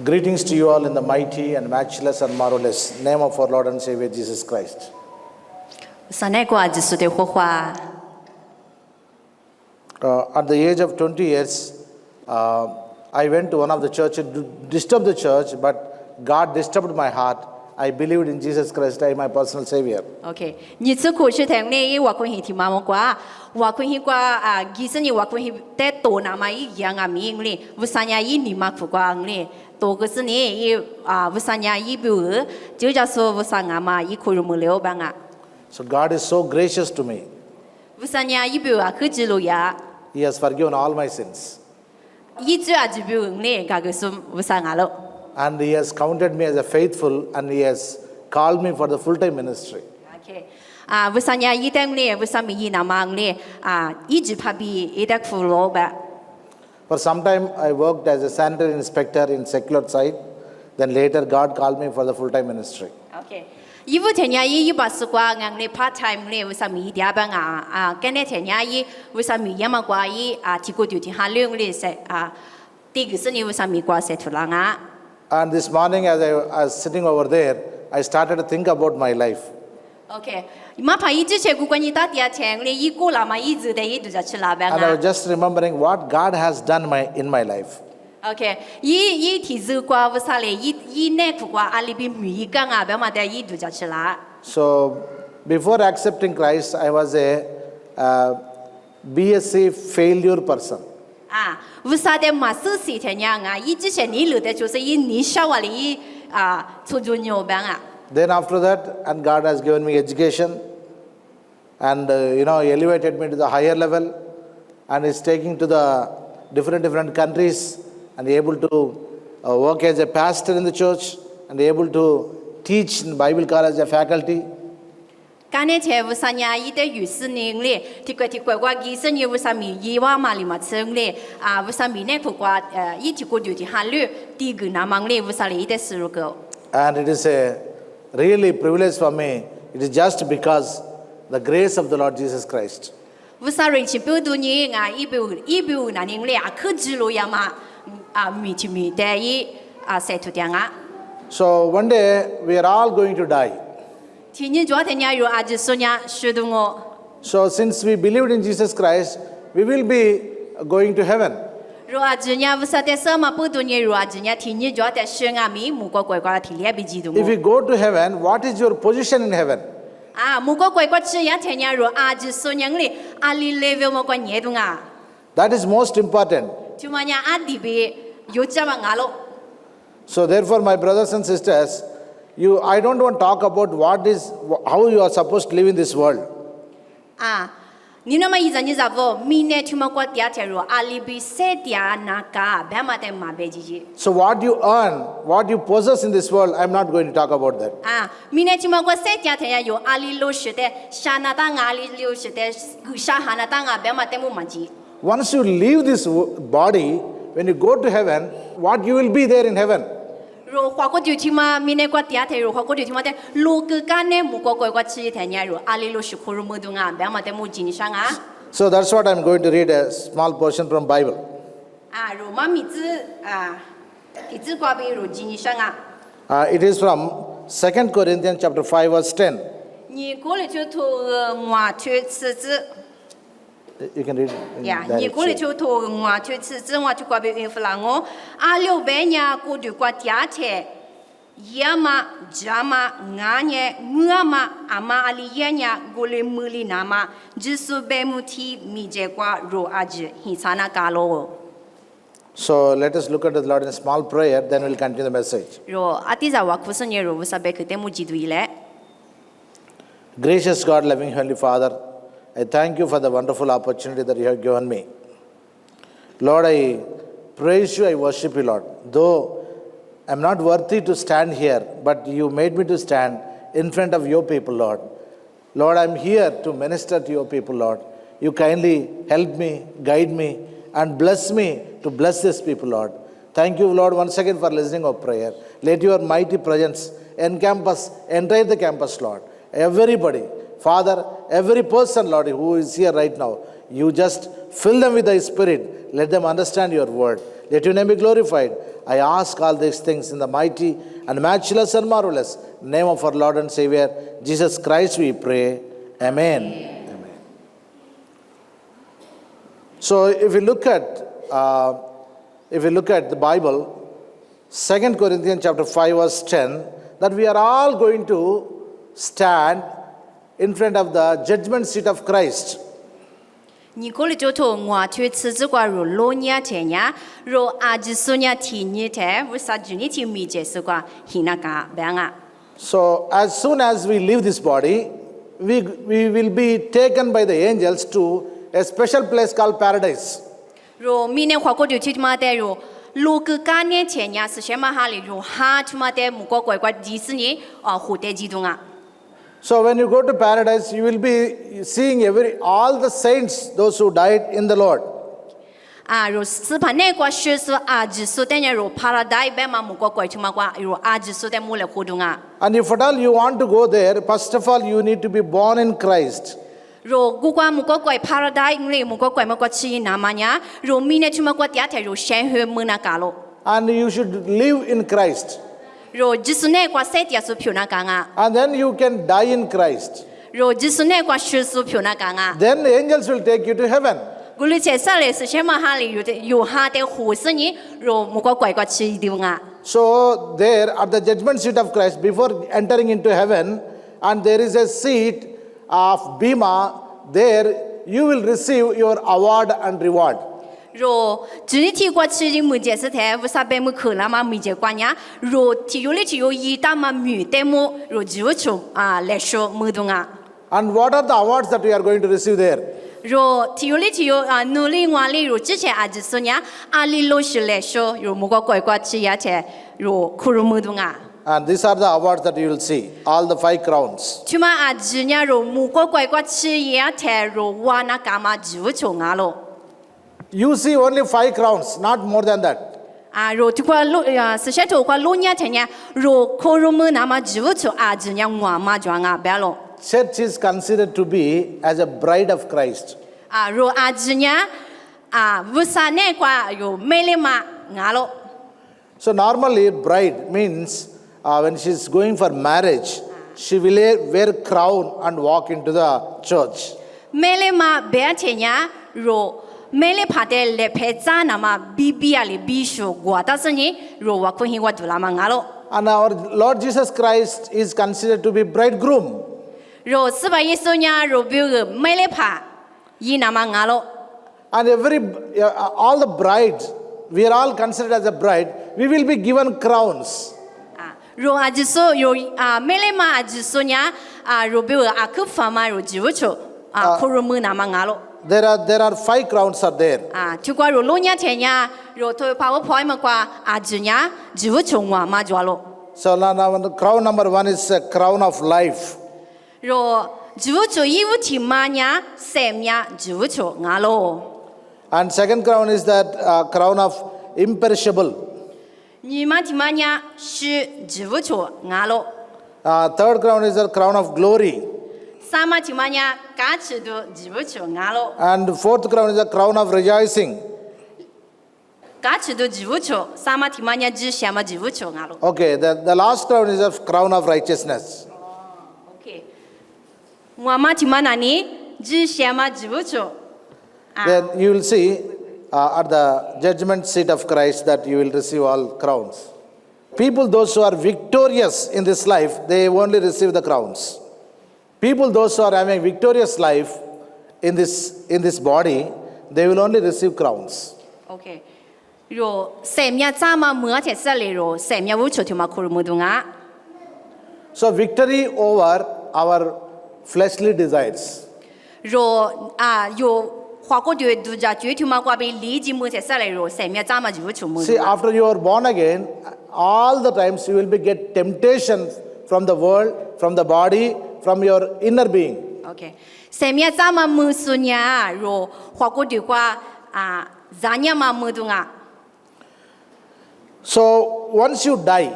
Greetings to you all in the mighty and matchless and marvelous name of our Lord and Savior Jesus Christ. At At the age of 20 years, I went to one of the churches to disturb the church, but God disturbed my heart. I believed in Jesus Christ as my personal Savior. Okay. 你这可是听呢，我关系听妈妈瓜，我关系瓜其实你我关系在多那么一样名哩，我三年一你嘛苦瓜哩，多个是呢我三年一表就叫说我三年嘛一块肉没了吧啊。So God is so gracious to me. 我三年一表可知路呀。He has forgiven all my sins. 一直就表呢，个是我三年了。And He has counted me as a faithful, and He has called me for the full-time ministry. Okay. 我三年一等呢，我三年一那么呢一直怕比一点苦了吧。For some time, I worked as a sanitary inspector in secular side. Then later, God called me for the full-time ministry. Okay. 一五天年一把时光，俺的 part time 呢，为什么一点半跟那天年一为什么也么关系提过就听下两的噻第一个是你为什么关系出来啊？ And this morning, as I was sitting over there, I started to think about my life. Okay. 嘛怕一直去过你打电话呢，一过了嘛一直的一直在吃老板 And I 啊 was。just remembering what God has done in my life. Okay. 一提示过为啥嘞？一那苦过阿里边米干啊，别嘛的一直在吃啦。So, before accepting Christ, I was a BSc failure person. 为啥的嘛是事情样一之前你留的就是你小娃哩出做牛班啊。Then after that, and God has given me education, and elevated me to the higher level, and is taking to the different countries, and able to work as a pastor in the church, and able to teach in Bible college as a faculty. 刚才前为啥呢？一的有事呢嘞，提过我医生呢为啥咪伊话嘛里嘛成嘞为啥咪呢？过一提过就提下路，第一个那忙嘞为啥嘞？一的事如个。And it is a really privilege for me. It is just because the grace of the Lord Jesus Christ. 为啥人去表度呢？一表那年嘞可知路呀嘛米去米的晒图点啊。So one day we are all going to die. 天天昨天呀有就说呀说的我。So since we believed in Jesus Christ, we will be going to heaven. 如今呀为啥在什么不多呢？如今呀天天昨天说米木个乖乖提里边记住我。If we go to heaven, what is your position in heaven? 木个乖乖吃呀天呀如就说呀哩里 level 么个年度啊。That is most important. 就嘛呀里边有这么咯。So therefore, my brothers and sisters, I don't want to talk about how you are supposed to live in this world. 你那么一阵你咋不？明年去么个第二天如里边谁的那个别嘛的嘛别记。So what you earn, what you possess in this world, I'm not going to talk about that. 明年去么个谁第二天呀有里落实的，下那当里落实的，下下那当别嘛的么嘛记。Once you leave this body, when you go to heaven, what you will be there in heaven? 如花过就听嘛，明年过第二天如花过就听嘛的，路个干呢，木个乖乖吃一天呀，如里落实可如么东别嘛的么经上啊。So that's what I'm going to read a small portion from Bible. 如嘛米子一直挂边如经上啊。It is from 2 Corinthians chapter 5 verse 10. 你过来就图我去吃子。You can read it.你过来就图我去吃子，我就挂边应付了我。六百年过就挂第二天。也嘛，这嘛，俺呢，我嘛，阿妈阿里爷呢，过来木里那嘛，就是白木提米这瓜肉子，现在那干了。So let us look at the Lord in a small prayer, then we'll continue the message. 可得木基督伊嘞。 Gracious God, loving Heavenly Father, I thank you for the wonderful opportunity that you have given me. Lord, I praise you, I worship you, Lord. Though I'm not worthy to stand here, but you made me to stand in front of your people, Lord. Lord, I'm here to minister to your people, Lord. You kindly help me, guide me, and bless me to bless this people, Lord. Thank you, Lord, once again for listening our prayer. Let your mighty presence enter the campus, Lord. Everybody, Father, every person, Lord, who is here right now, you just fill them with thy Spirit. Let them understand your word. Let your name be glorified. I ask all these things in the mighty and matchless and marvelous name of our Lord and Savior, Jesus Christ, we pray. Amen. Amen. So if we look at the Bible, 2 Corinthians chapter 5 verse 10, that we are all going to stand in front of the judgment seat of Christ. 你过了就头我去吃这个肉肉伢钱呀，肉阿吉苏伢提你台，为啥就你提米节是个现那个办啊？ So as soon as we leave this body, we will be taken by the angels to a special place called paradise. 肉明年花过就去嘛的肉，六个干年钱呀是什么哈哩肉哈去嘛的，木个乖乖迪士尼蝴蝶机动啊。 So when you go to paradise, you will be seeing all the saints, those who died in the Lord. 啊，肉是怕那个学说阿吉苏的呢肉paradise边嘛木个乖去嘛个肉阿吉苏的木来活动啊。 And if at all you want to go there, first of all you need to be born in Christ. 肉古怪木个乖 paradise 你木个乖木个吃那么呀，肉明年去嘛个第二天肉先去木那个咯。 And you should live in Christ. 肉就是那个身体是漂那个啊。 And then you can die in Christ. 肉就是那个学说漂那个啊。 Then the angels will take you to heaven. 古里介绍的是什么哈哩有哈的护士呢，肉木个乖乖吃的啊。 So there at the judgment seat of Christ, before entering into heaven, and there is a seat of Bema, there you will receive your award and reward. 肉今天提过吃的木节是台，为啥别木可那么木节关呀？肉提有哩提有一大嘛木的木，肉就从来说木动啊。 And what are the awards that we are going to receive there? 肉提有哩提有努力完哩肉之前就说呀，里落实来说，肉木个乖乖吃呀才肉苦肉木动啊。 And these are the awards that you will see, all the 5 crowns. 去嘛今年肉木个乖乖吃呀才肉哇那干嘛就从啊咯。 You see only 5 crowns, not more than that. 肉这块路是些头块路伢天呀，肉可肉么那么就从今年我嘛装啊别咯。 Church is considered to be as a bride of Christ. 肉今年为啥那块有美丽嘛啊咯？ So normally bride means when she is going for marriage, she will wear crown and walk into the church. 美丽嘛别天呀肉。 美丽拍的来拍照那么比啊哩比说我但是呢，若我可以我做那么啊咯。 And our Lord Jesus Christ is considered to be bridegroom. 若是把耶稣呢，若比如美丽拍，伊那么啊咯。 And all the brides, we are all considered as a bride. We will be given crowns. 若就说若美丽嘛就说呢，若比如去发嘛若就说可若么那么啊咯。 There are 5 crowns are there. 就怪若路伢天呀，若头把我拍嘛挂就呢就从我嘛就咯。 So now the crown number 1 is a crown of life. 若就做义务天嘛呢，生命就做啊咯。 And second crown is that crown of imperishable. 你嘛天嘛呢是就做啊咯。 Third crown is the crown of glory. 三嘛天嘛呢，假持都就做啊咯。 And fourth crown is the crown of rejoicing. 假持都就做，三嘛天嘛呢只想嘛就做啊咯。 Okay, the last crown is a crown of righteousness. OK， 我嘛天嘛那呢只想嘛就做。 Then you will see at the judgment seat of Christ that you will receive all crowns. People, those who are victorious in this life, they only receive the crowns. People, those who are having victorious life in this body, they will only receive crowns. OK， 若生命怎么没在这里若生命无处就嘛可以动啊。 So victory over our fleshly desires. 若有花过对度假就就嘛挂边理解没在这里若生命怎么就无处没 See, 动啊。 after you are born again, all the times you will be get temptation from the world, from the body, from your inner being. OK， 生命怎么没说呢？若花过对话咋样嘛没动啊？ So once you die,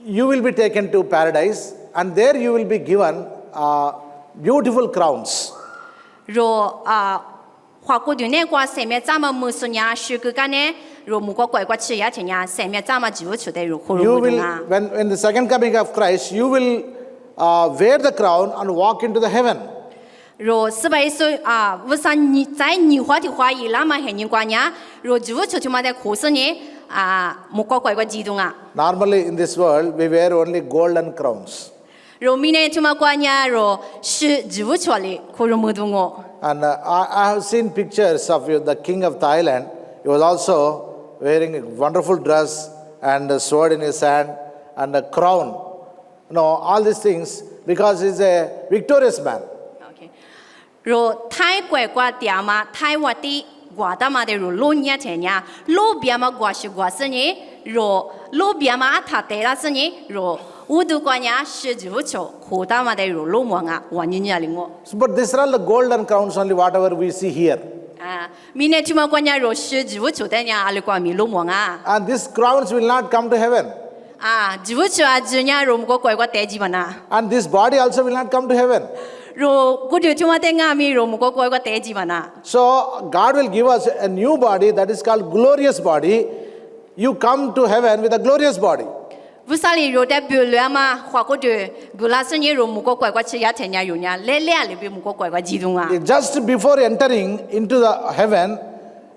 you will be taken to paradise, and there you will be given beautiful crowns. 若花过对那个生命怎么没说呢？是个干呢？ ro mu ko kwai kwa chi ya chen ya se me cha ma jiwo chu de ro ko You ro mu will, nga when the second coming of Christ, you will wear the crown and walk into the heaven. ro se bai so wo sa ni zai ni hua ti hua yi la ma he ni kwa nya ro jiwo chu tu ma de ko se ni mu ko kwai kwa ji du nga Normally in this world, we wear only golden crowns. ro mi ne tu ma kwa nya ro shi jiwo chu le ko ro mu du ngo And I have seen pictures of the king of Thailand. He was also wearing a wonderful dress and a sword in his hand and a crown. All these things because he's a victorious man. okay ro thai kwai kwa tia ma thai wa ti gwa da ma de ro lo nya chen nya lo bia ma gwa shi gwa se ni ro lo bia ma tha te la se ni ro u du kwa nya shi jiwo chu ko da ma de ro lo mo nga wa ni nya li ngo But these are all the golden crowns only, whatever we see here. mi ne tu ma kwa nya ro shi jiwo chu de nya ali kwa mi lo mo nga And these crowns will not come to heaven. jiwo chu a ju nya ro mo ko kwai kwa te ji ba na And this body also will not come to heaven. ro ku de tu ma te nga mi ro mo ko kwai kwa te ji ba na So God will give us a new body that is called glorious body. You come to heaven with a glorious body. vu sa li ro de bu le ma hua ko de gu la se ni ro mo ko kwai kwa chi ya te nya yu nya le le a le bi mo ko kwai kwa ji du nga Just before entering into the heaven,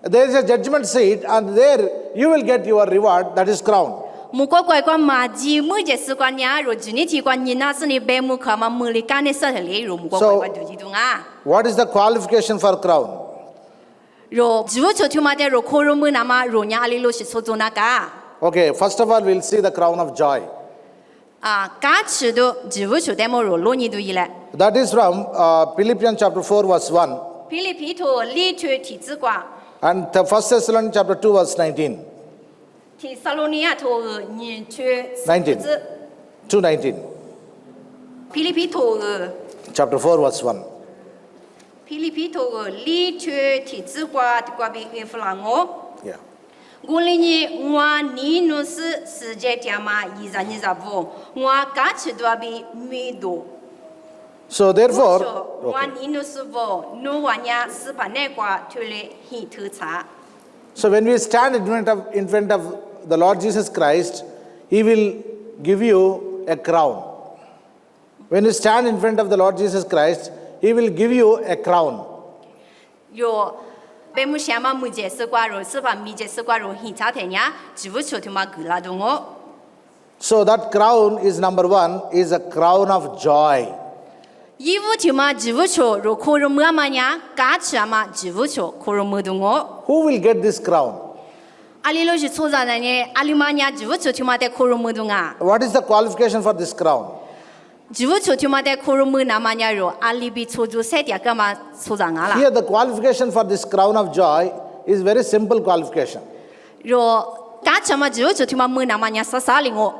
there is a judgment seat, and there you will get your reward, that is crown. mu ko kwai kwa ma ji mu je su kwa nya ro ji ni ti kwa ni na se ni be mu kha ma mu li ka ne sa le ro mu ko kwai kwa du ji du nga What is the qualification for crown? ro ji wo chu tu ma de ro ko ro mu na ma ro nya ali lo shi so zo na ka Okay, first of all, we'll see the crown of joy. ka chi do ji wo chu de mo ro lo ni du yi le That is from Philippians chapter 4, verse 1, 菲利比托力推体子挂 and the 1 Thessalonians chapter 2, verse 19. 提撒罗尼亚托你去 19. 2:19. 菲利比托 Chapter 4, verse 1. 菲利比托力推体子挂的挂比约弗朗哦。 Yeah. 我哩呢，我尼努斯世界点嘛25，我家吃多比米多。 So therefore, 我 okay. 尼努斯不，努瓦呀斯巴内瓜推了很特茶。 So when we stand in front of the Lord Jesus Christ, He will give you a crown. When you stand in front of the Lord Jesus Christ, He will give you a crown. 有。 被木下嘛木节是瓜肉，是把米节是瓜肉，很差点呀，只不出他妈够了东哦。 So that crown is number one, is a crown of joy. 衣服他妈只不出，如可肉么嘛呀，家吃嘛只不出，可肉么东哦。 Who will get this crown? 阿里老是做啥呢？阿里嘛呀只不出他妈的可肉么东啊？ What is the qualification for this crown? 只不出他妈的可肉么那嘛呀肉，阿里比出租三点干嘛做啥啊啦？ Here the qualification for this crown of joy is very simple qualification. 若家吃嘛只不出他妈么那嘛呀啥啥哩哦？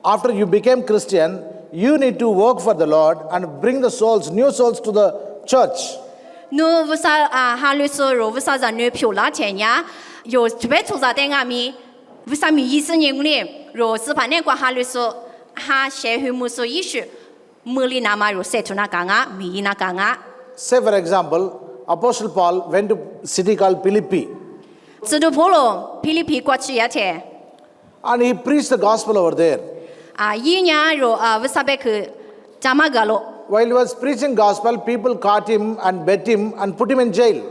After you became Christian, you need to work for the Lord and bring the souls, new souls to the church. 侬为啥哈律师若为啥人女票拿钱呀？有特别做啥的阿咪？为啥咪意思呢？若是把那个哈律师哈社会木说意思，莫里那嘛若写出那讲啊，咪那讲啊。 Say for example, Apostle Paul went to a city called Philippi, 知道普罗菲律宾过去一天 and he preached the gospel over there. 一年若为啥别去加马格罗？ While he was preaching gospel, people caught him and beat him and put him in jail.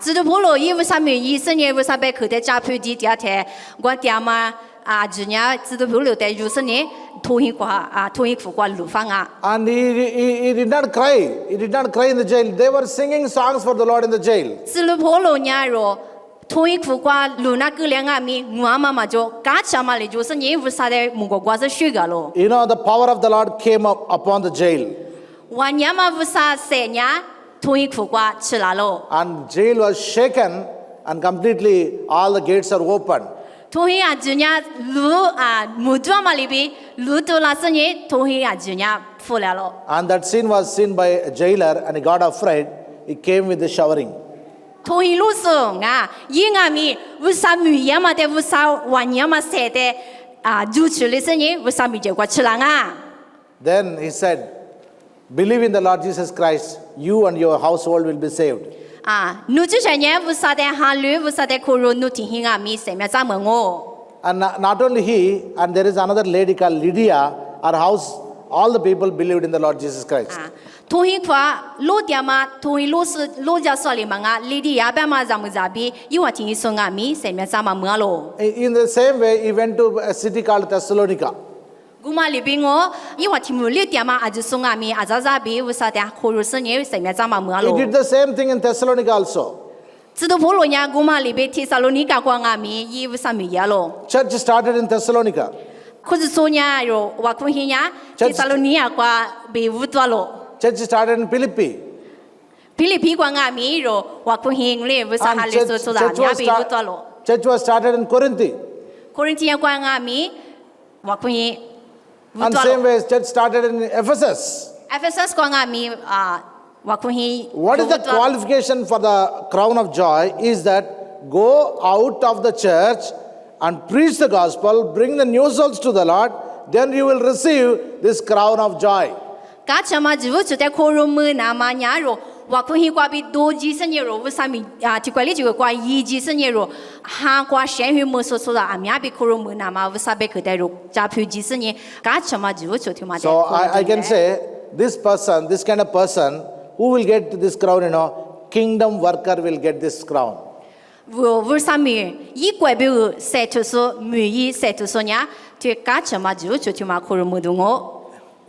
知道普罗伊为啥咪意思呢？为啥别去在加票地第二天，我爹妈今年知道普罗在就是呢，托运苦瓜路方啊。 And he did not cry. He did not cry in the jail. They were singing songs for the Lord in the jail. 知道普罗呢若托运苦瓜路那个两阿咪，我妈妈就家吃嘛哩，就是呢为啥的木瓜瓜是水个咯？ You know, the power of the Lord came upon the jail. 我娘嘛为啥三年托运苦瓜吃了咯？ And jail was shaken and completely all the gates are open. 托运今年路木多嘛里边路多那是呢，托运今年富了咯。 And that scene was seen by a jailer and he got afraid. He came with the showering. 托运路上伊阿咪为啥米呀嘛的为啥晚年嘛晒的就吃的是呢？为啥米结果吃了啊？ Then he said, believe in the Lord Jesus Christ, you and your household will be saved. nu chi chen ye vu sa de ha lu vu sa de ko ro nu ti hin ga mi se mya za mo ngo. And not only he, and there is another lady called Lydia, her house, all the people believed in the Lord Jesus Christ. Thu hin kwa lo dia ma thu hin lo ja so le ma nga li di ya ba ma za mu za bi yi wa tin so nga mi se mya za ma mo lo. In the same way, he went to a city called Thessalonica. Guma li bi ngo yi wa tin mu li dia ma a ji so nga mi a za za bi vu sa de ko ro se nye se mya za ma mo He lo. did the same thing in Thessalonica also. 知道普罗亚guma li bi ti sa lo ni ka kwa nga mi yi vu sa mi ya lo. Church started in Thessalonica. 可是说呀，有我看见呀，提撒罗尼亚瓜被误多了。 Church started in Philippi. 菲律宾瓜阿米有我看见嘞，为啥哈 And 里说说啦？也被误多了。 church was started in Corinth. 可能今瓜阿米我看见误 And 多 same 了。 way, church started in Ephesus. FSS 瓜阿米我看见。 What is the qualification for the crown of joy? Is that go out of the church and preach the gospel, bring the new souls to the Lord, then you will receive this crown of joy. 噶什么只不就在可能么那么伢肉，我看见瓜比多几十年肉，为啥咪提管理这个瓜一几十年肉，哈瓜咸鱼么说说啦，阿米比可能么那么为啥被可带肉，加票几十年，噶什么只不就听嘛？ So I can say, this person, this kind of person, who will get this crown, kingdom worker will get this crown. 为啥咪一怪比如赛图说每一赛图说伢，就噶什么只不就听嘛？可能么的我。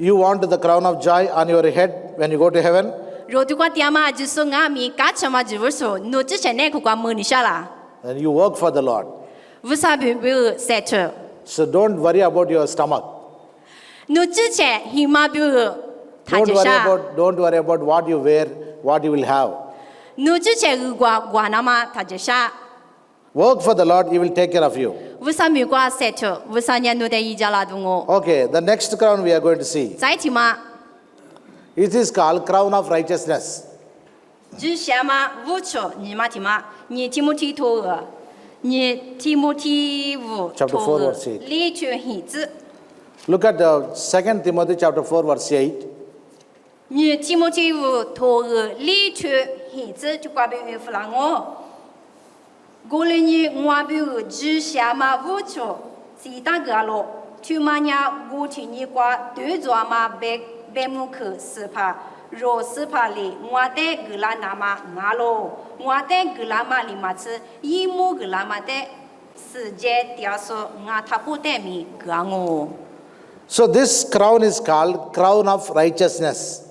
You want the crown of joy on your head when you go to heaven? 若对瓜爹妈就说阿米噶什么只不说，侬之前那个瓜么你下啦？ Then you work for the Lord. 为啥比如赛图？ So don't worry about your stomach. 侬之前起码比如他 Don't 就 worry 下。 don't worry about what you wear, what you will have. 侬之前如果瓜那么他就下。 Work for the Lord, He will take care of you. 为啥没瓜赛图？为啥伢侬在一家拉动我？ Okay, the next crown we are going to see. 再听嘛， It is called crown of righteousness. 之前嘛无错，你嘛听嘛，你提摩提托尔，你提摩提无 Chapter 4, 托尔 verse 8，立全孩子， Look at the 2 Timothy chapter 4, verse 8. 你提摩提无托尔立全孩子就挂被约弗拉我。 过了你我比如之前嘛无错，是大个咯，去嘛伢过去你挂对着嘛白木克斯帕。 若是怕哩，我在格拉那嘛俺咯，我在格拉嘛里嘛是一亩格拉嘛的世界第二说，俺他不得米格我。 So this crown is called crown of righteousness.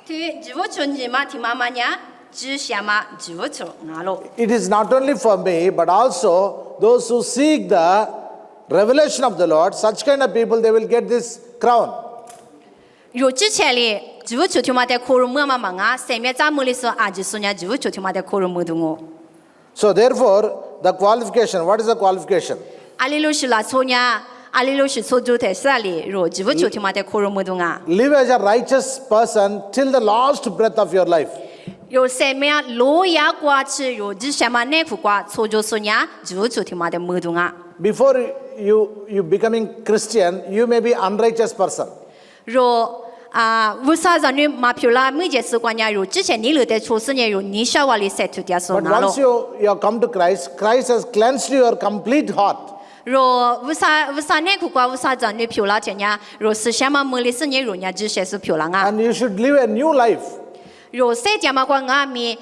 对，只不过你嘛听妈妈呀，只想嘛只不过俺咯。 It is not only for me, but also those who seek the revelation of the Lord, such kind of people, they will get this crown. 若之前哩，只不过听嘛在科罗姆嘛嘛啊，上面咱们哩说啊，就是伢只不过听嘛在科罗姆的我。 So therefore, the qualification, what is the qualification? 阿里路是拉错伢，阿里路是错做台啥哩？若只不过听嘛在科罗姆的啊。 Live as a righteous person till the last breath of your life. 有上面路亚过去，有之前嘛那副过错就说伢，只不过听嘛在摩东啊。 Before you becoming Christian, you may be unrighteous person. 若为啥让你马票啦？每件事关键有之前你留在出事呢，有你小娃里塞出点说 But 哪咯 once？you have come to Christ, Christ has cleansed your complete heart. 若为啥那苦瓜为啥让你票啦？这样若是想嘛没里是你若人之前是票啦啊？ And you should live a new life. 若谁讲嘛关阿咪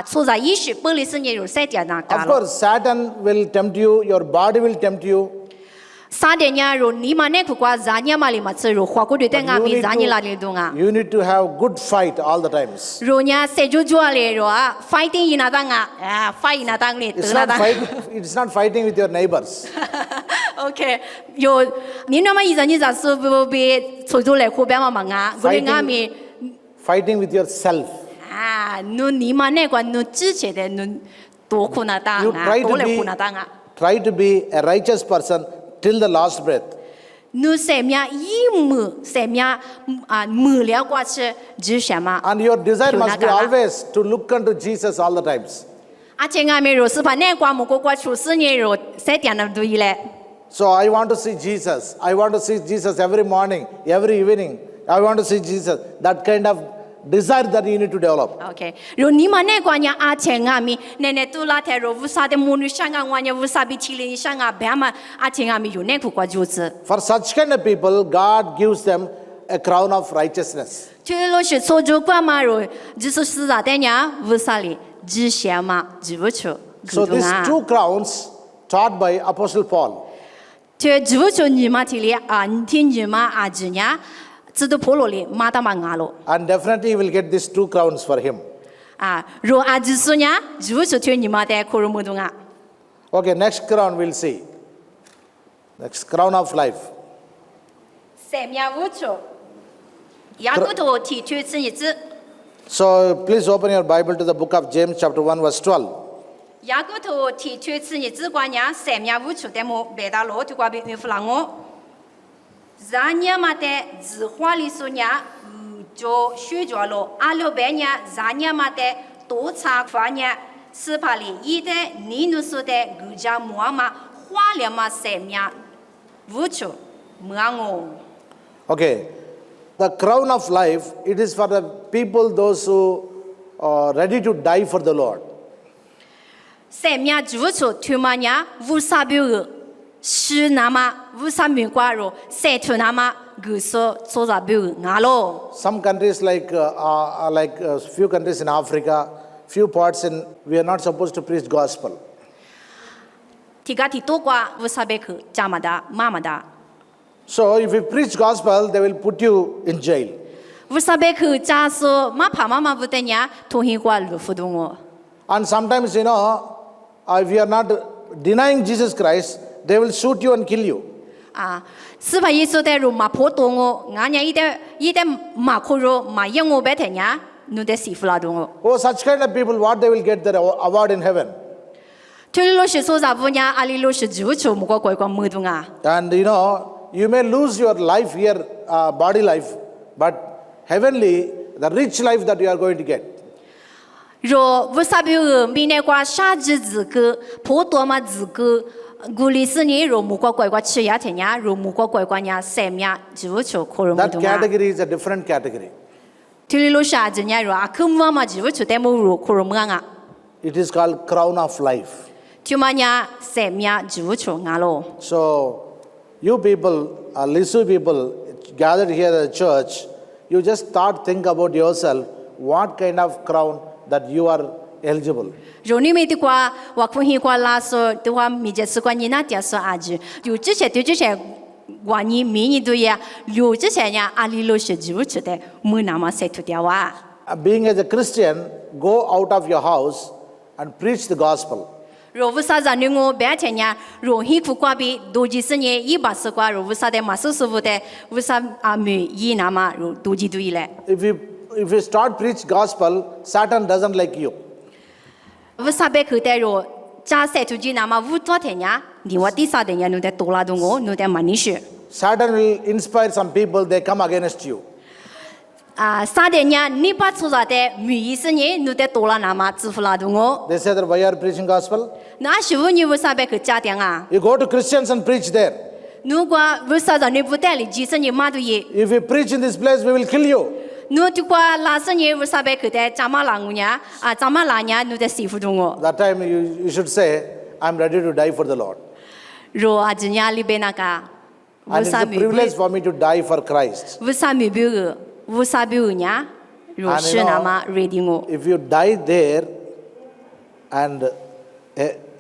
出在医学本里是你若谁讲那 Of 干咯？ course, Satan will tempt you, your body will tempt you. 啥的呢？若你嘛那苦瓜让你嘛里嘛吃若花过的 But 等阿咪让你哪里动啊？ you need to have good fight all the times. 若呢谁就做嘞？若fighting 一那当fight 那当嘞， It's 得那 not 当。it's not fighting with your neighbors. OK，有你那么一阵你咋是不被抽出来后边嘛嘛啊？我的阿咪 Fighting with yourself. 你嘛那个侬之前的侬多苦那当 You 啊， try 多 to 来苦 be 那当啊。 try to be a righteous person till the last breath. 侬什么一亩什么亩了过去就什么？ And your desire must be Pyunagala. always to look unto Jesus all the times. 而且阿咪若是把那个木过过出事呢，若谁点那多一嘞？ So I want to see Jesus. I want to see Jesus every morning, every evening. I want to see Jesus. That kind of desire that you need to develop. Okay. Ro ni ma ne kwa nya a che nga mi ne ne tu la te ro vu sa de mu nu sha nga wa nya vu sa bi chi li sha nga ba ma a che nga mi yu ne ku kwa ju zi. For such kind of people, God gives them a crown of righteousness. 这lo是做主管嘛ro，就是是啥的呀？为啥哩？之前嘛，记不住。So these two crowns taught by Apostle Paul. 这记不住你嘛提哩啊，你听你嘛啊子呀，知道破了哩，马达嘛牙咯。 And definitely he will get these two crowns for him. 啊，若啊子说呀，记不住听你嘛的可罗木东啊。 Okay, next crown we'll see. Next crown of life. 三面无处，雅各头提出此日子。 So please open your Bible to the book of James chapter 1 verse 12. 雅各头提出此日子关呀，三面无处的么白大罗就关闭孕妇郎我。咱娘嘛的字花里说呀，就学着了，阿六百年咱娘嘛的多查发呀，是怕里一的你努说的古家木嘛花了嘛三面无处木我。 Okay, the crown of life, it is for the people, those who are ready to die for the Lord. 三面无处他妈呀，无啥别个，是那么无啥没挂肉，三头那么个说做啥别个牙咯。 Some countries like few countries in Africa, few parts in, we are not supposed to preach gospel. 提个提多挂无啥别个，家嘛的妈嘛的。 So if you preach gospel, they will put you in jail. 无啥别个家说妈怕妈妈不得呀，同行挂路不动我。 And sometimes, if you are not denying Jesus Christ, they will shoot you and kill you. 啊，是怕耶稣的路嘛破动我，俺家一点马可肉嘛养我白天呀，弄得媳妇拉动我。 Oh, such kind of people, what they will get their award in heaven. 这里老是说啥不呀？阿里老是就求木个乖乖没动啊。 And you may lose your life here, body life, but heavenly, the rich life that you are going to get. 若为啥别个明年挂啥子资格，破多嘛资格，古里是你若木个乖乖吃呀天呀，若木个乖乖呀三面就求可能没 That 动啊。 category is a different category. 这里老啥子呀？若阿克木嘛就求得木若可能没啊。 It is called crown of life. 就嘛呀三面就求啊咯。 So, you people, Lisu people, gathered here at the church, you just think about yourself, what kind of crown that you are eligible. 若你没得挂，我可以挂拉说的话，米这是挂你那点说阿子，有这些对这些，我你明年对呀，有这些呀，阿里老是就出的，没那么塞脱掉啊。 Being as a Christian, go out of your house and preach the gospel. 若为啥让你我白天呀，若辛苦挂比，多几十年一把是挂，若为啥的马叔师傅的，为啥阿妹一那么若多几对嘞？ If you start preach gospel, Satan doesn't like you. 为啥别去的若加塞出去那么五多天呀？你我第三天呀，侬得多拉动我，侬得蛮你说。 Satan will inspire some people, they come against you. 啊，三天呀，你把出来的每一十年，侬得多拉那么支付拉动我。 They say that why are you preaching gospel? 那师傅，你为啥别去家庭啊？ You go to Christians and preach there. 如果为啥让你不带你几十年马都耶？ If you preach in this place, we will kill you. 侬就过那十年为啥别去的？咱们老娘啊，咱们老娘侬得媳妇中我。 That time you should say, I'm ready to die for the Lord. 若啊，今年里边那个， And 为 it's 啥 a 没 privilege for me to die for Christ. 为啥没别个？为啥别个呢？若是那么 ready 我。 If you die there, and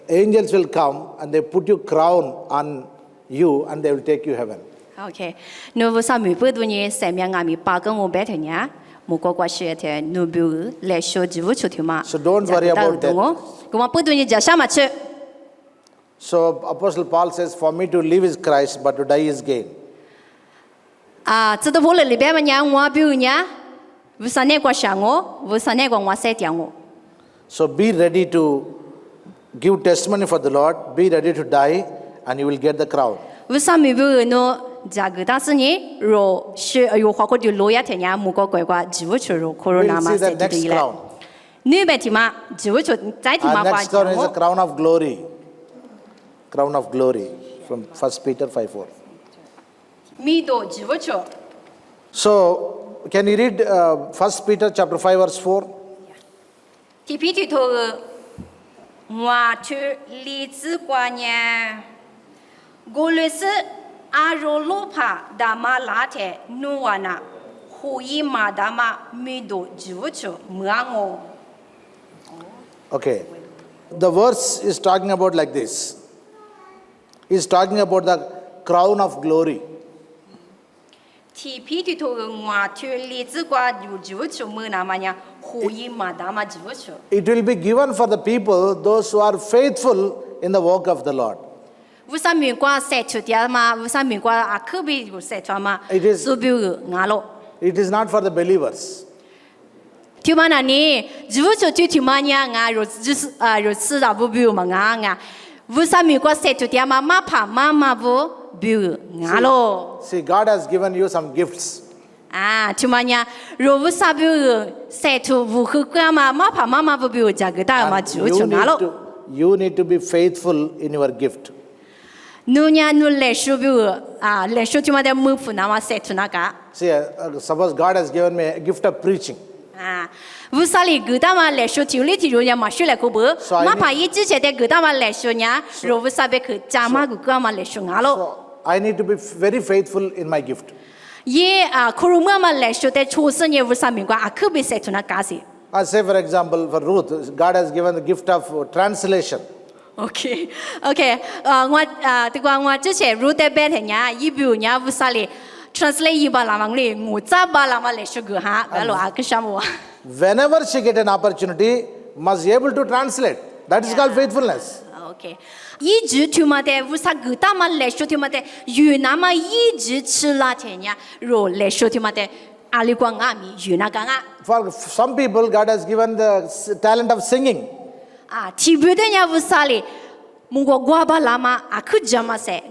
angels will come and they put your crown on you and they will take you heaven. OK，侬为啥没别多呢？三面阿米八个我白天呢？莫个个学的，侬别个来学就出去嘛。 So don't worry about that. 我们不多呢，叫什么吃？ So Apostle Paul says, for me to live is Christ, but to die is gain. 啊，这都我里边嘛呢，我别个呢，为啥那个想我？为啥那个我塞掉我？ So be ready to give testimony for the Lord, be ready to die, and you will get the crown. 为啥没别个呢？这个但是呢，若是有花个就落一天呀，莫个乖乖就出入可能那 We'll 么 see 塞 the 就 next 对了。 crown. 你别提嘛，就出再提 Our 嘛挂 next crown is the 讲 crown of glory. Crown of glory from 1 Peter 5:4. 米多就出。 So can you read 1 Peter chapter 5 verse 4? 提皮提头我去李子瓜呢，我律师阿罗罗帕达马拉特努瓦纳，胡伊马达马米多主出莫我。 Okay. The verse is talking about like this. He's talking about the crown of glory. 提皮提头我去李子瓜有主出莫那么呢，胡伊马达马主出。 It will be given for the people, those who are faithful in the work of the Lord. 乌萨米瓜塞出点嘛，乌萨米瓜阿科比有塞出嘛， It is- 苏比尔牙咯。 It is not for the believers. 听嘛那呢，主就听嘛呀，牙若就是若是那不比尔嘛牙，乌萨米瓜塞出点嘛，马帕妈妈不比尔牙咯。 See, God has given you some gifts. 啊，听嘛呀，若乌萨比尔塞出乌克瓜嘛，马帕妈妈不比尔加个大嘛， And 主就牙咯。 you need to be faithful in your gift. 侬呀，侬来说比尔啊，来说听嘛的母父那嘛塞出那个。 See, suppose God has given me a gift of preaching. 啊，乌萨里格达嘛来说，条里条人嘛说来个不，马帕一之前的格达嘛来说呢，若乌萨贝克加马个格嘛来说牙咯。 So I need to be very faithful in my gift. 耶啊，可鲁嘛嘛来说的出生也乌萨米瓜啊，可别塞出那嘎子。 I say, for example, for Ruth, God has given the gift of translation. OK，这个我之前入的白天呀，一表呀乌萨里 translate 一把拉忙哩，我咋把拉嘛来说个哈，完了啊个什么？ Whenever she get an opportunity, must be able to translate. That is called faithfulness. OK，一直听嘛的乌萨格达嘛来说听嘛的，越南嘛一直吃辣天呀，若来说听嘛的，阿里光阿米越南干啊。 For some people, God has given the talent of singing. 啊，提不得呀乌萨里，蒙古瓜巴拉嘛啊可怎么塞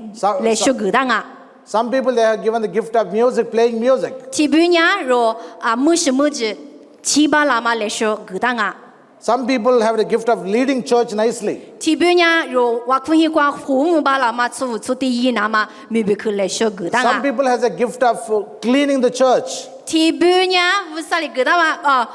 来说格达啊？ Some people, they have given the gift of music, playing music. 提不呀若啊么什么子，提巴拉嘛来说格达啊？ Some people have the gift of leading church nicely. 提不呀若瓦昆希瓜胡姆巴拉嘛出第一那嘛，没别克来说格达 Some 啊？ people has a gift of cleaning the church. 提不呀乌萨里格达嘛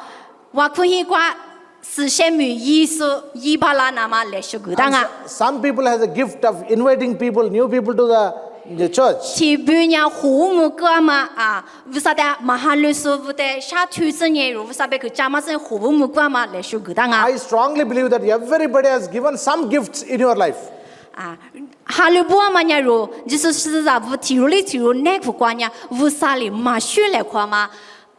瓦昆希瓜。 是什么意思？伊巴拉那嘛来说格达 And 啊？ some people has a gift of inviting people, new people to the church. 提不呀胡姆哥嘛啊？乌萨的马哈律师乌的下推生耶，乌萨贝克加马生胡姆哥嘛来说格达啊？ I strongly believe that everybody has given some gifts in your life. 啊，哈利波嘛呀罗，就是在乌提里提鲁那个关呀，乌萨里马学来夸嘛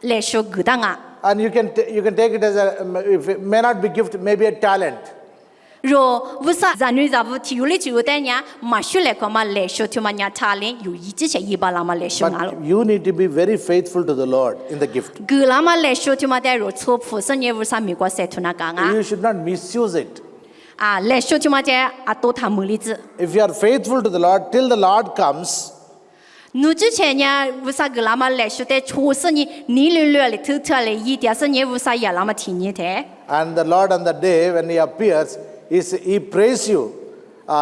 来说格达啊？ And you can take it as if it may not be gift, maybe a talent. 若乌萨在女在乌提里提鲁的呀，马学来夸嘛来说提嘛呀，他连有一之前伊巴拉嘛来说啊咯。 But you need to be very faithful to the Lord in the gift. 格拉嘛来说提嘛在若错普生耶乌萨米瓜塞图那讲啊？ You should not misuse it. 啊，来说提嘛在啊多他母例子。 If you are faithful to the Lord till the Lord comes, 侬之前呢，乌萨格拉嘛来说的出生呢，你略略的偷偷的一点是呢乌萨也那么听你的。 and the Lord on the day when He appears, He praise you.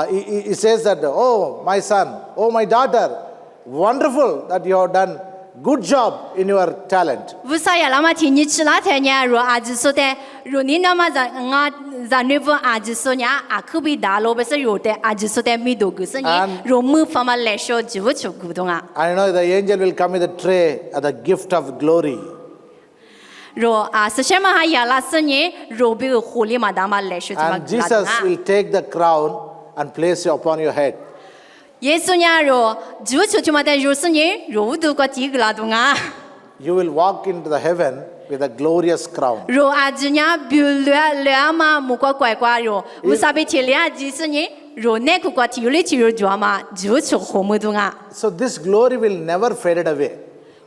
He says that, oh, my son, oh, my daughter, wonderful that you have done good job in your talent. 乌萨也那么听你吃那天呢，若阿子说的，若你那么在那部阿子说呢，阿可比大罗不是有的，阿子说的米多个是呢，若没方法来说就不出古董啊。 I know the angel will come with a tray at the gift of glory. 若啊是什么还也拉是呢，若比如狐狸嘛，大嘛来说就嘛 And Jesus 啊。 will take the crown and place it upon your head. 耶稣呢，若就出去嘛的，若是呢，若都个几个拉东啊。 You will walk into the heaven with a glorious crown. 若阿子呢，比如两嘛，木瓜乖乖若，乌萨比提俩就是呢，若那个瓜提里提入做嘛，就出红木东啊。 So this glory will never fade away.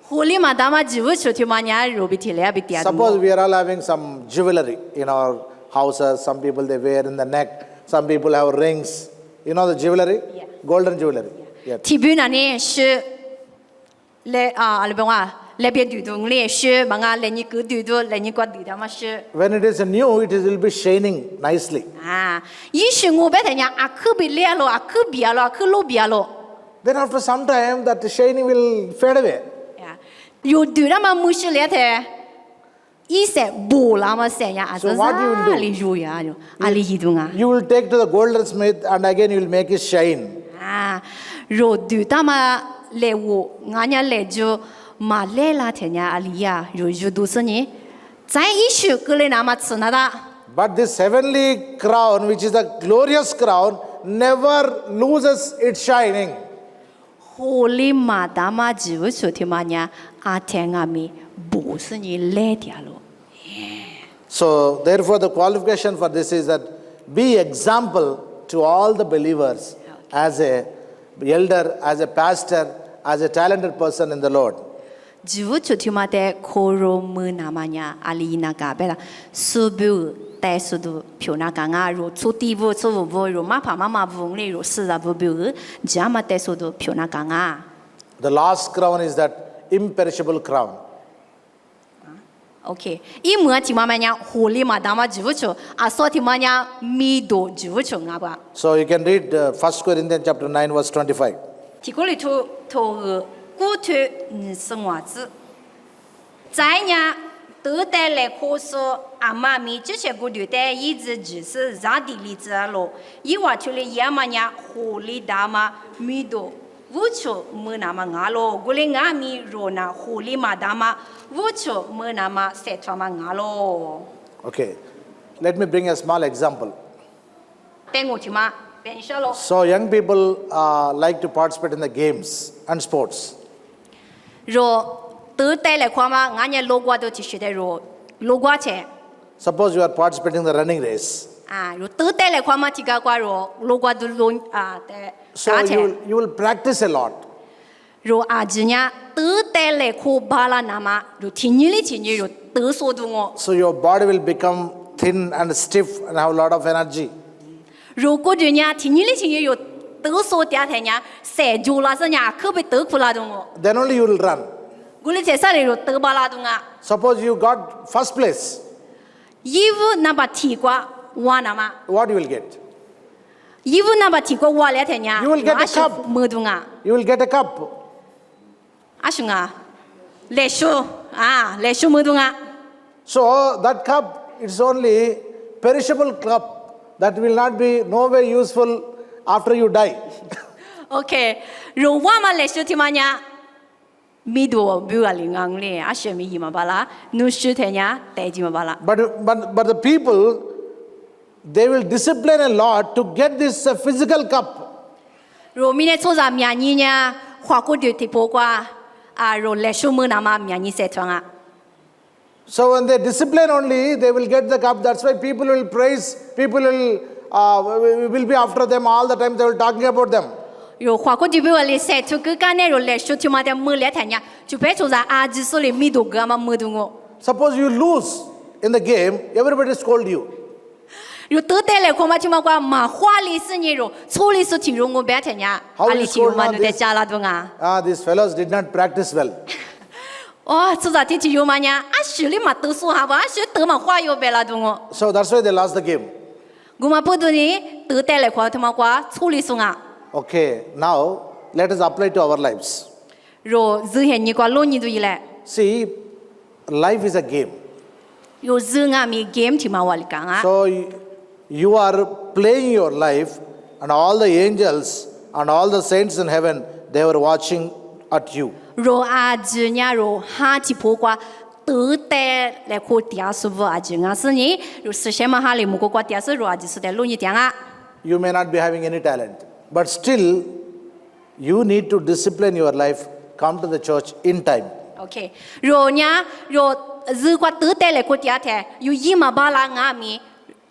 狐狸嘛，大嘛就出去嘛呢，若比提俩比点。 Suppose we are all having some jewelry in our houses. Some people they wear in the neck. Some people have rings. You know the jewelry? Yeah. Golden jewelry. Yeah. 提比那呢是来啊，那边话那边对东嘞是嘛啊，来你个对多，来你个对的嘛是 When it is new, it will be shining nicely. 啊。一是我白天呢，啊可比来了，啊可别了，啊可路别了。 Then after some time, that shining will fade away. 呀，有对那么木是来的，一些不那么些呀， So what you will do? 里有呀，就阿里一顿啊。 You will take to the goldsmith and again you will make it shine. 啊，若对他们来我，俺家来就马来啦，天呀，阿里呀，若就都是你，在一宿过来那么吃那的。 But this heavenly crown, which is the glorious crown, never loses its shining. 火里马达嘛，就说他妈呀，阿天阿咪不是你来的了。 So therefore the qualification for this is that be example to all the believers as a elder, as a pastor, as a talented person in the Lord. 就说他妈的可罗么那么呀，阿里那个别啦，是不？ แต่สุดผิวหน้ากางารู้ชุดที่วุ้ชุดวุ้รู้มาผ่ามาวุ้งเลยรู้สื่อวุ้บิวจะมาแต่สุดผิวหน้ากางา The last crown is that imperishable crown. โอเคอีเมื่อที่มาเนี่ยหัวลิมาดามาจิวุชอาสวที่มาเนี่ยมีโดจิวุชงาบะ So you can read 1 Corinthians chapter 9 verse 25. ที่กูเลยทูกูทู生活子在呢得带来可说阿妈咪这些古对待一直只是咋地里子了，一话出来也嘛呀，火里大嘛米多，无求没那么牙咯，古里牙米肉那火里嘛大嘛，无求没那么塞穿嘛牙咯。 Okay, let me bring a small example. 等我去嘛，变小咯。 So young people like to participate in the games and sports. 若得带来看嘛，俺家老瓜都去学的若老瓜钱。 Suppose you are participating in the running race. 啊，若得带来看嘛，几个瓜若老瓜都弄啊的 So 价钱。 you will practice a lot. 若阿子呢，得带来可巴拉那么，若天日若得说的我。 So your body will become thin and stiff and have a lot of energy. 如果人家天日若得说第二天呢，晒住了是呢，可别得苦拉的我。 Then only you will run. 我哩在啥里若得巴拉的啊？ Suppose you got first place. 衣服那把提过我那么， What you will get? 衣服那把提过我两天呢， You will get a cup. 没的啊。 You will get a cup. 阿兄啊，来说啊，来说没的啊。 So that cup is only perishable cup that will not be no way useful after you die. OK，如果嘛来说的嘛呢，米多不要领昂嘞，阿兄米嘛巴拉，努说的呢，带进嘛巴拉。 But the people, they will discipline a lot to get this physical cup. 如明天早上明年呢，花过的提包瓜啊，如来说么那么明年才穿啊。 So when they discipline only, they will get the cup. That's why people will praise, people will be after them all the time. They will talking about them. 如花过的比我哩晒出个干呢，如来说他妈的么来谈呀，就别说在阿子手里米多个嘛么的我。 Suppose you lose in the game, everybody scold you. 如得带来看嘛，他妈瓜嘛花里是你如，错里是听如我别谈呀， How 阿 will 里 you 听如 scold 嘛 now 都在 this? 家拉东啊。 These fellows did not practice well. 哦，做啥天气有嘛呀？阿手里嘛都说哈吧，阿手得嘛花有别拉东我。 So that's why they lost the game. 我嘛不懂呢，得带来看他妈瓜错里送啊。 Okay, now let us apply to our lives. 如日前你瓜老你都一来， See, life is a game. 如日俺们 game 听嘛我里讲啊。 So you are playing your life, and all the angels and all the saints in heaven, they were watching at you. 如阿子呢，如哈起破瓜。得带来看电视不？阿子俺是呢，如实现嘛哈里木个瓜电视，如阿子是在录你点啊。 You may not be having any talent, but still, you need to discipline your life, come to the church in time. OK，如呢，如如果得带来看电视，有一嘛巴拉俺们，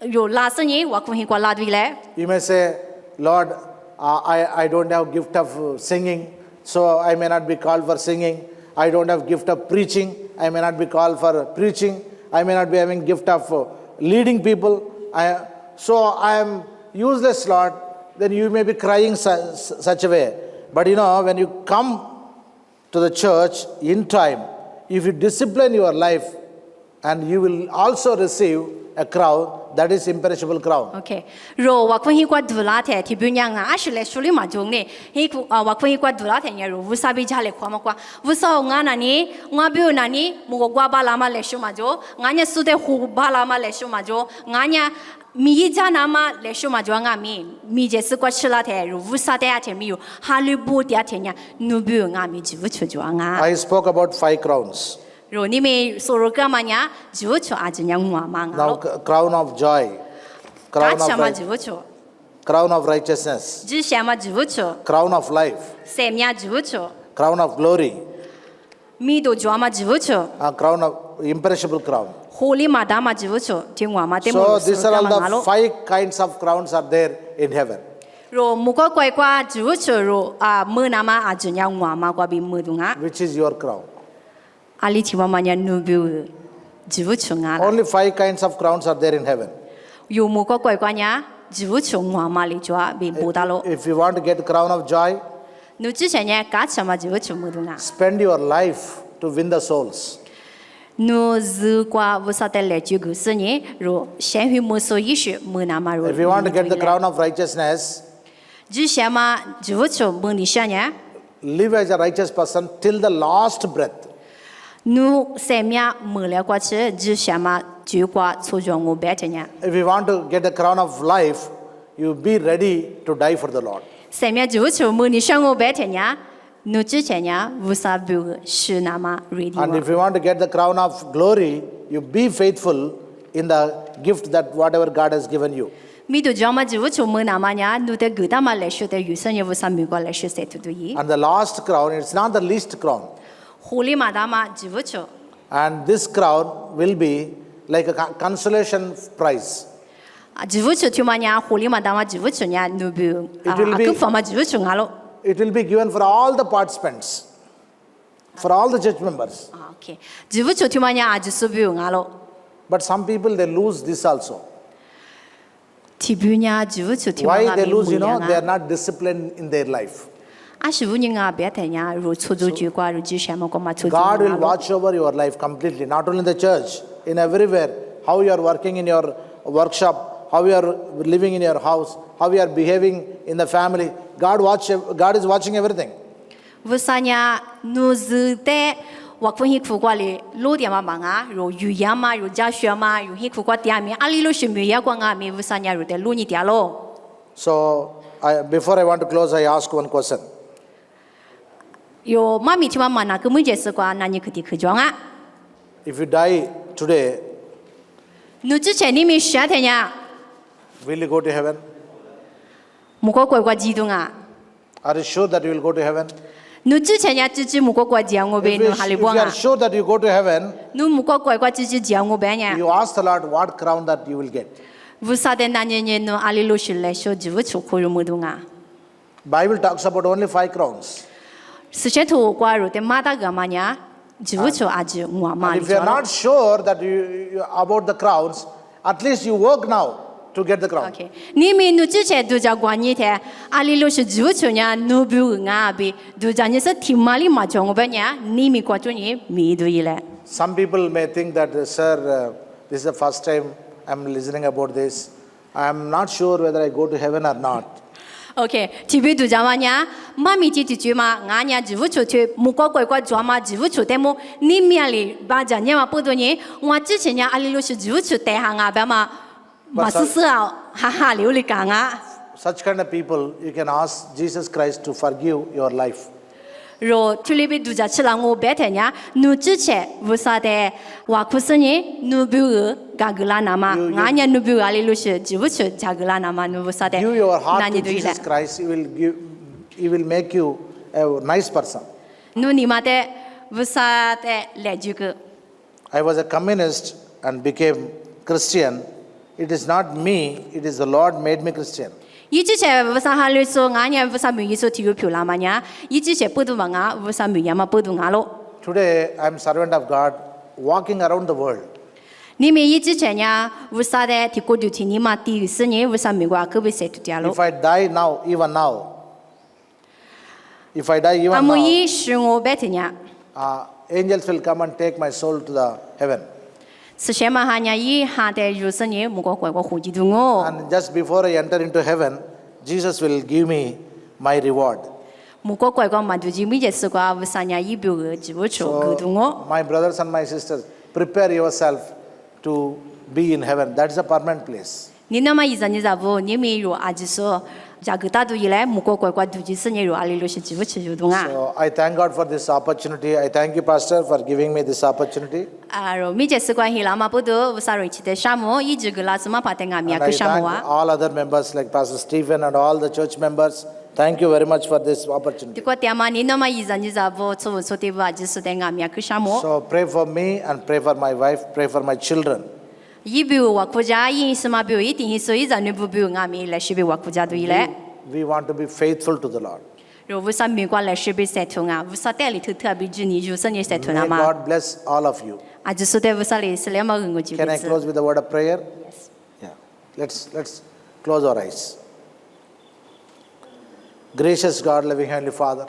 如拉是呢，我可能瓜拉对嘞。 You may say, Lord, I don't have gift of singing, so I may not be called for singing. I don't have gift of preaching. I may not be called for preaching. I may not be having gift of leading people. So I am useless, Lord. Then you may be crying such a way. But you know, when you come to the church in time, if you discipline your life, and you will also receive a crown, that is imperishable crown. Okay. Ro wakwenhi kwa dula the ti bunya nga ashile shuli ma jongne. Hi ku wakwenhi kwa dula the nya ro wusabi jale kwa ma kwa. Wusa nga na ni nga biu na ni mu gwa ba la ma le shu ma jo. Nga nya su de hu ba la ma le shu ma jo. Nga nya mi ja na ma le shu ma jo nga mi je su kwa chila the ro wusa de a the mi yu Hollywood ya the nya nu biu nga mi ji wu chu jo nga. I spoke about 5 crowns. Ro ni me soro ka ma nya ji wu chu a ji nya ngwa ma nga. Now, crown of joy, crown Ka cha ma of, ji wu chu. crown of righteousness, 之前嘛就做， crown of life, 三面就做， crown of glory, 米都做嘛就做， crown of imperishable crown. 火里嘛打嘛就做，听话嘛得 So 么 these 说 are 干 all 嘛 the 咯？ 5 kinds of crowns are there in heaven. 若木个乖乖就做若啊，么那嘛啊就样话嘛，乖比么东啊， Which is your crown? 啊里听话嘛人努表就做啊啦， Only 5 kinds of crowns are there in heaven. 有木个乖乖呢就做话嘛里做啊，比不大咯。 If you want to get crown of joy, 你之前呢干什么就做么东啊？ spend your life to win the souls. 你如果不晓得来这个事呢，若先会么说一说么那嘛若。 If you want to get the crown of righteousness, 之前嘛就做么里想呢？ live as a righteous person till the last breath. 你生命没了过去，之前嘛就过出让我白天呢。 If you want to get the crown of life, you be ready to die for the Lord. 生命就做么你想我白天呢？你之前呢无啥表是那么 ready And 哇 if you want to get the crown of glory, you be faithful in the gift that whatever God has given you. 米都讲嘛就做么那么呢？你的给他们来说的有生也无啥美国来说谁都对。 And the last crown, it's not the least crown. 狐狸嘛他嘛就做。 And this crown will be like a consolation prize. 啊，就做听嘛呢？狐狸嘛他嘛就做呢？你表啊， will be- 个方嘛就做啊咯。 It will be given for all the participants, for all the church members. 啊，OK，就做听嘛呢？啊，就是表啊咯。 But some people, they lose this also. 提表呢就做听嘛 Why 啊， they 没 lose, 没 they 啊 are。not disciplined in their life. 啊，是不人啊，白天呀，如出租就挂，如之前嘛，干嘛出租 God will 啊？ watch over your life completely, not only in the church, in everywhere. How you are working in your workshop, how you are living in your house, how you are behaving in the family. God is watching everything. 为啥呢？你是在我分析苦瓜里老点嘛忙啊，如语言嘛，如教学嘛，如些苦瓜点面，阿里都是没有光啊，没为啥呢？如在路你点咯。 So, before I want to close, I ask one question. 有妈咪听嘛嘛，那个没解释过，那你可得去讲啊。 If you die today, 你之前你没选的呀， will you go to heaven? 木个乖乖激动啊！ Are you sure that you will go to heaven? 你之前呀，自己木个乖讲我呗， If 你 you, 哈里 if 帮 you are 啊？ sure that you go to heaven, 你木个乖乖自己讲我呗呀？ you ask the Lord what crown that you will get. 为啥的那年年侬阿里老师来说就出口入么东啊？ Bible talks about only 5 crowns. 事先头挂入的马达个嘛呀，就出阿就我嘛 And 里 if you are 做 not sure that about the crowns, at least you work now to get the crown. OK，你们侬之前都叫关你的，阿里老师就出呢，侬不用啊呗，都叫你是听嘛里嘛叫我呗呢，你们关注你没对了。 Some people may think that, sir, this is the first time I'm listening about this. I'm not sure whether I go to heaven or not. OK，特别都叫嘛呢，妈咪记住嘛，俺呢就出去，木个乖乖做嘛就出的么，你面里把讲呢嘛不多呢，我之前呢阿里老师就出带下俺呗嘛，嘛是是啊，哈哈流里讲啊。 Such kind of people, you can ask Jesus Christ to forgive your life. 若特别度假吃了我白天呀，你之前为啥的话可是呢？你比如嘎个啦那嘛，俺家你比如阿里路是就不去加个啦那嘛，你为啥的？ Give your 那 heart 你 to 对了 Jesus。Christ. He will make you a nice person. 你嘛的为啥的来这个？ I was a communist and became Christian. It is not me, it is the Lord made me Christian. 以之前为啥哈里说俺家为啥没有说体育票啦嘛呀？以之前不读嘛啊，为啥没呀嘛不读俺咯？ Today, I am servant of God, walking around the world. 你们以之前呀，为啥的提过就听你嘛第四年为啥没过可别谁读家咯 If？I die now, even now, if I die 阿 even 莫 now, 伊是我白天呀。 angels will come and take my soul to the heaven. Seshema hanya yi hade rusanye muko kwa huji dungo. And just before I enter into heaven, Jesus will give me my reward. Muko kwa maduji mi Yesu kwa avsanya yi biu jibu cho dungo. My brothers and my sisters, prepare yourself to be in heaven. That is a permanent place. Nina ma izani zavo nimi ro ajiso jagta du ile muko kwa duji senye ro ali lo shi jibu cho dunga. So I thank God for this opportunity. I thank you, Pastor, for giving me this opportunity. Aro mi Yesu kwa hila ma bodo usaro ichite shamo yi jigla suma patenga mi And I thank akushamoa. all other members like Pastor Stephen and all the church members. Thank you very much for this opportunity. Diko tiama nina ma izani zavo so so te va jisu tenga mi akushamo. So pray for me and pray for my wife, pray for my children. Yibu wakuja yi sima biu yi tingi so izanu bu biu ngami le shibi wakuja du ile. We want to be faithful to the Lord. Ro vusa mi kwa le shibi setunga vusa te li tu bi jini ju senye setuna May ma. God bless all of you. Ajisu te vusa le sele ma ngu ji. Can I close with a word of prayer? Yes. Yeah. Let's close our eyes. Gracious God, loving Heavenly Father,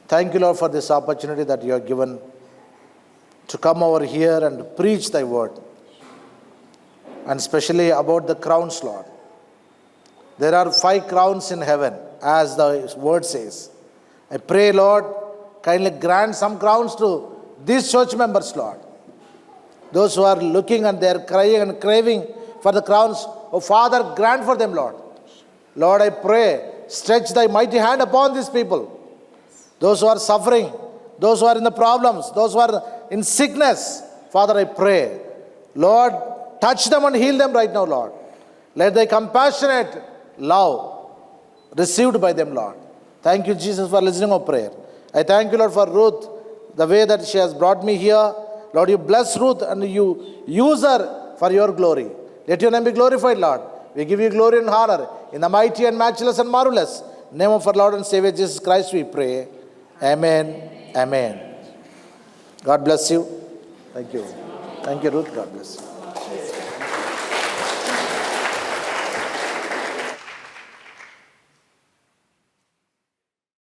thank you, Lord, for this opportunity that you have given to come over here and preach thy word. And especially about the crowns, Lord. There are 5 crowns in heaven, as the word says. I pray, Lord, kindly grant some crowns to these church members, Lord. Those who are looking and they are crying and craving for the crowns, oh Father, grant for them, Lord. Lord, I pray, stretch thy mighty hand upon these people. Those who are suffering, those who are in the problems, those who are in sickness. Father, I pray, Lord, touch them and heal them right now, Lord. Let thy compassionate love received by them, Lord. Thank you, Jesus, for listening to prayer. I thank you, Lord, for Ruth, the way that she has brought me here. Lord, you bless Ruth and you use her for your glory. Let your name be glorified, Lord. We give you glory and honor. In the mighty and matchless and marvelous name of our Lord and Savior Jesus Christ, we pray. Amen. Amen. God bless you. Thank you. Thank you, Ruth. God bless you.